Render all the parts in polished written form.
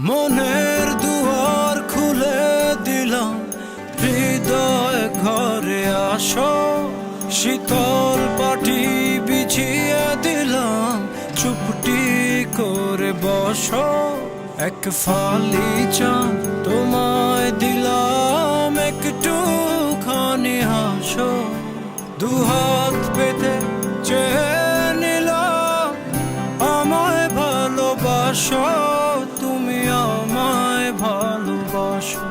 মনের দুয়ার খুলে দিলাম, হৃদয় ঘরে আসো। শীতল পাটি বিছিয়ে দিলাম, চুপটি করে বসো। এক ফালি চাঁদ তোমায় দিলাম, একটুখানি হাসো। দুহাত পেতে চেয়ে নিলাম, আমায় ভালোবাসো, তুমি আমায় ভালোবাসো।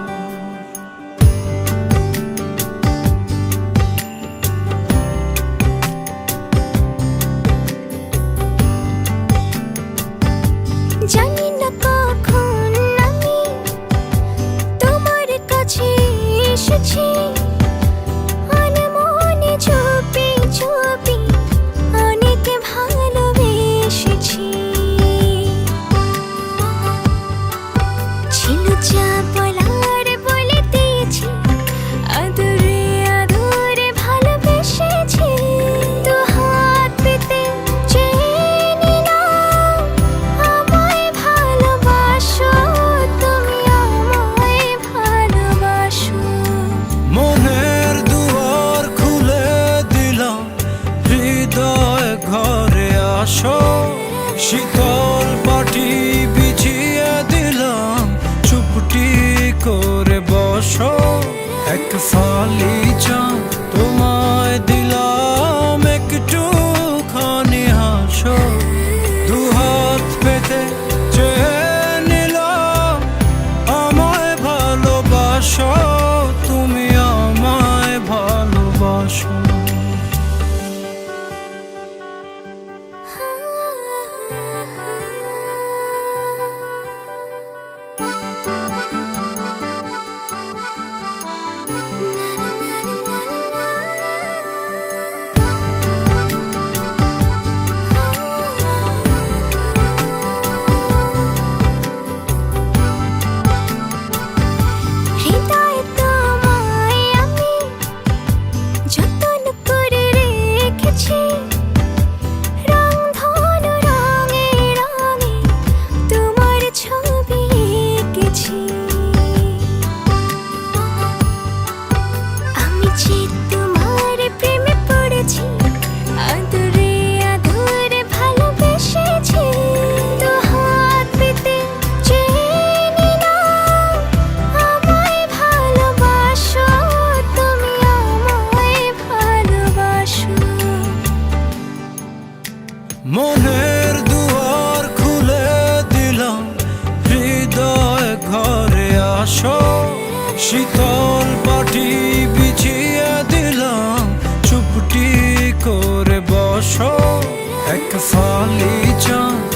জানি না কখন আমি তোমার কাছে এসেছি, মনে চুপি চুপি অনেক ভালোবেসেছি। ছিল যা বলার বলে দিয়েছি, আদরে আদরে ভালোবেসেছি। দু হাত পেতে চেয়ে নিলাম, আমায় ভালোবাসো, তুমি আমায় ভালোবাসো। মনের দুয়ার খুলে দিলাম, হৃদয় ঘরে আসো। শীতল পাটি বিছিয়ে দিলাম, চুপটি করে বসো। এক ফালি চাঁদ তোমায় দিলাম, একটুখানি হাসো। দুহাত পেতে চেয়ে নিলাম, আমায় ভালোবাসো, তুমি আমায় ভালোবাসো। হৃদয়ে তোমায় আমি যতন করে রেখেছি, রং ধনু রঙে রঙে তোমার ছবি এঁকেছি। আমি যে তোমার প্রেমে পড়েছি, আদরে আদরে ভালোবেসেছি। দু হাত পেতে চেয়ে নিলাম, আমায় ভালোবাসো, তুমি আমায় ভালোবাসো। মনের দুয়ার খুলে দিলাম, হৃদয় ঘরে আসো। শীতল পাটি বিছিয়ে দিলাম, চুপটি করে বসো। এক ফালি চাঁদ